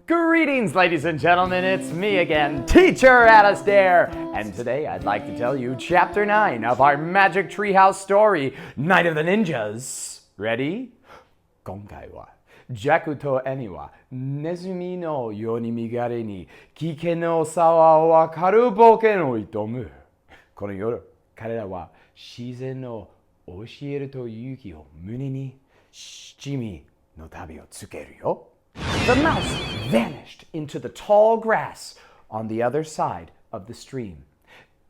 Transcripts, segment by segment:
Greetings, ladies and gentlemen. It's me again, Teacher Alistair. And today I'd like to tell you Chapter 9 of our Magic Treehouse story, Night of the Ninjas. Ready? 今回はジャックとアニはネズミのように身軽に危険の沢を渡る冒険を挑む。この夜、彼らは自然の教えると勇気を胸に七味の旅をつけるよ。The mouse vanished into the tall grass on the other side of the stream.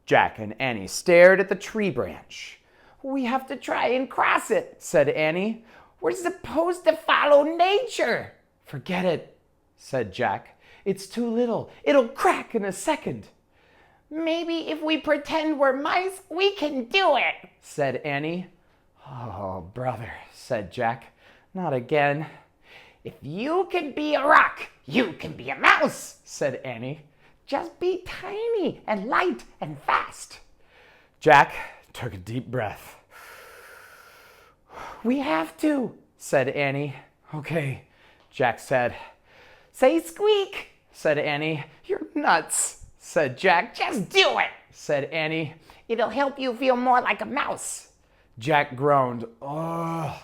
Jack and Annie stared at the tree branch. We have to try and cross it, said Annie. We're supposed to follow nature. Forget it, said Jack. It's too little. It'll crack in a second. Maybe if we pretend we're mice, we can do it, said Annie. Oh, brother, said Jack. Not again. If you can be a rock, you can be a mouse, said Annie. Just be tiny and light and fast. Jack took a deep breath. We have to, said Annie. Okay, Jack said. Say squeak, said Annie. You're nuts, said Jack. Just do it, said Annie. It'll help you feel more like a mouse. Jack groaned. Oh,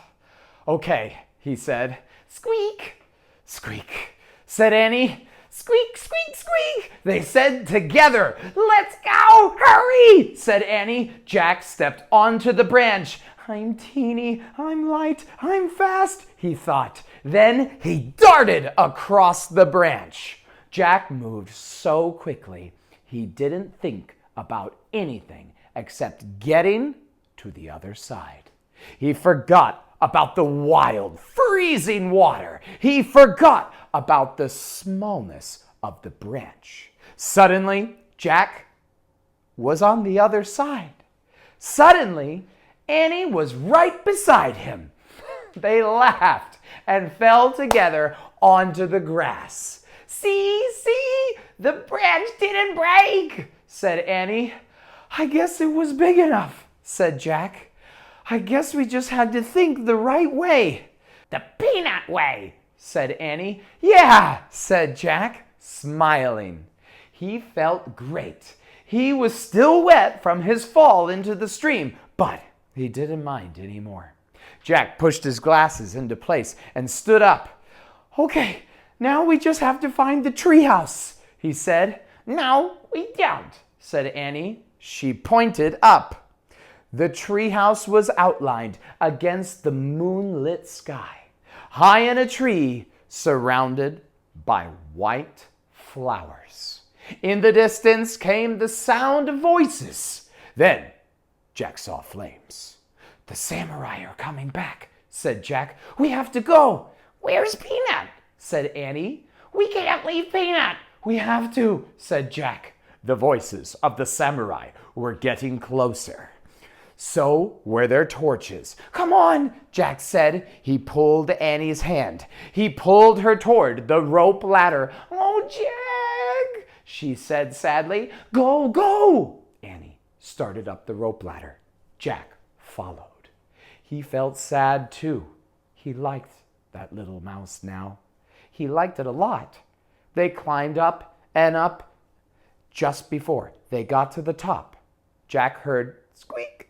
okay, he said. Squeak, squeak, said Annie. Squeak, squeak, squeak, they said together. Let's go, hurry, said Annie. Jack stepped onto the branch. I'm teeny, I'm light, I'm fast, he thought. Then he darted across the branch. Jack moved so quickly, he didn't think about anything except getting to the other side. He forgot about the wild, freezing water. He forgot about the smallness of the branch. Suddenly, Jack was on the other side. Suddenly, Annie was right beside him. They laughed and fell together onto the grass. See, the branch didn't break, said Annie. I guess it was big enough, said Jack. I guess we just had to think the right way. The peanut way, said Annie. Yeah, said Jack, smiling. He felt great. He was still wet from his fall into the stream, but he didn't mind anymore. Jack pushed his glasses into place and stood up. Okay, now we just have to find the treehouse, he said. No, we don't, said Annie. She pointed up. The treehouse was outlined against the moonlit sky, high in a tree surrounded by white flowers. In the distance came the sound of voices. Then Jack saw flames. The samurai are coming back, said Jack. We have to go. Where's Peanut? Said Annie. We can't leave Peanut. We have to, said Jack. The voices of the samurai were getting closer. So were their torches. Come on, Jack said. He pulled Annie's hand. He pulled her toward the rope ladder. Oh, Jack, she said sadly. Go, go. Annie started up the rope ladder. Jack followed. He felt sad too. He liked that little mouse now. He liked it a lot. They climbed up and up. Just before they got to the top, Jack heard squeak.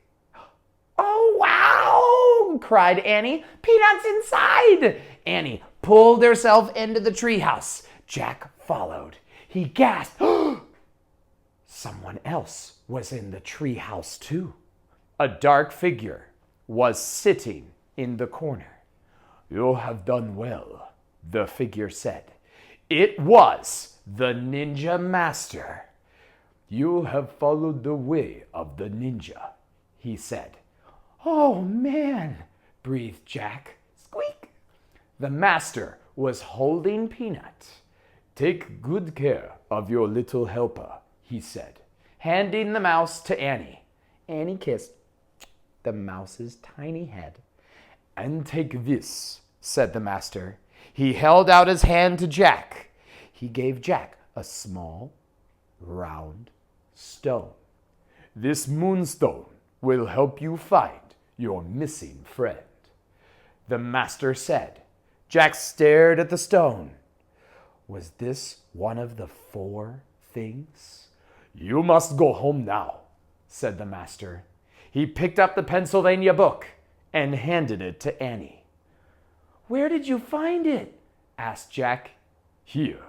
Oh, wow, cried Annie. Peanut's inside. Annie pulled herself into the treehouse. Jack followed. He gasped. Someone else was in the treehouse too. A dark figure was sitting in the corner. You have done well, the figure said. It was the ninja master. You have followed the way of the ninja, he said. Oh, man, breathed Jack. Squeak. The master was holding Peanut. Take good care of your little helper, he said, handing the mouse to Annie. Annie kissed the mouse's tiny head. And take this, said the master. He held out his hand to Jack. He gave Jack a small, round stone. This moonstone will help you find your missing friend. The master said. Jack stared at the stone. Was this one of the 4 things? You must go home now, said the master. He picked up the Pennsylvania book and handed it to Annie. Where did you find it? Asked Jack. Here,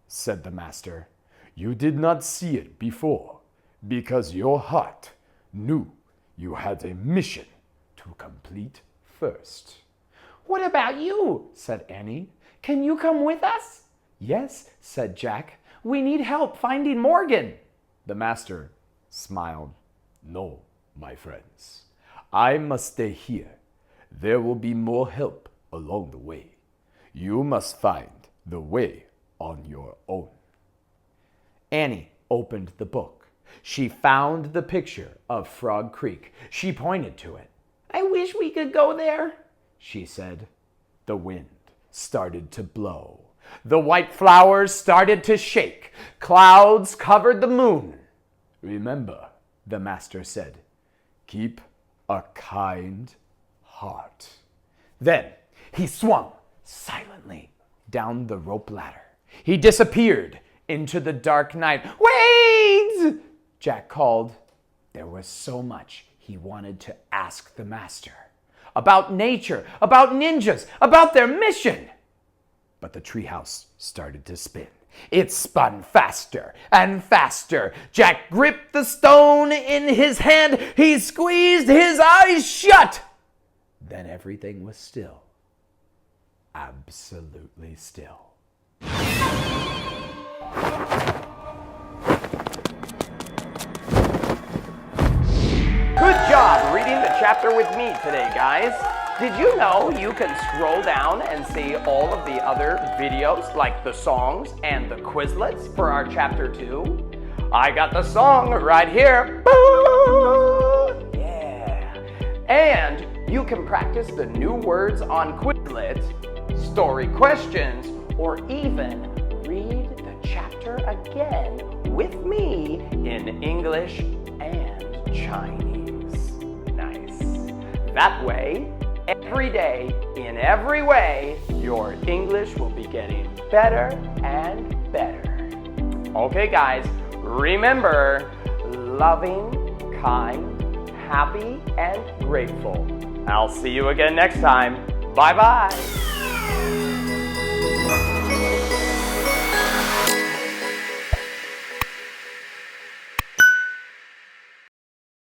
said the master. You did not see it before because your heart knew you had a mission to complete first. What about you? Said Annie. Can you come with us? Yes, said Jack. We need help finding Morgan. The master smiled. No, my friends. I must stay here. There will be more help along the way. You must find the way on your own. Annie opened the book. She found the picture of Frog Creek. She pointed to it. I wish we could go there, she said. The wind started to blow. The white flowers started to shake. Clouds covered the moon. Remember, the master said, keep a kind heart. Then he swung silently down the rope ladder. He disappeared into the dark night. Wait! Jack called. There was so much he wanted to ask the master. About nature, about ninjas, about their mission. But the treehouse started to spin. It spun faster and faster. Jack gripped the stone in his hand. He squeezed his eyes shut. Then everything was still. Absolutely still. Good job reading the chapter with me today, guys. Did you know you can scroll down and see all of the other videos, like the songs and the Quizlets for our chapter 2? I got the song right here. Yeah. And you can practice the new words on Quizlet, story questions, or even read the chapter again with me in English and Chinese. Nice. That way, every day, in every way, your English will be getting better and better. Okay, guys, remember, loving, kind, happy, and grateful. I'll see you again next time. Bye-bye.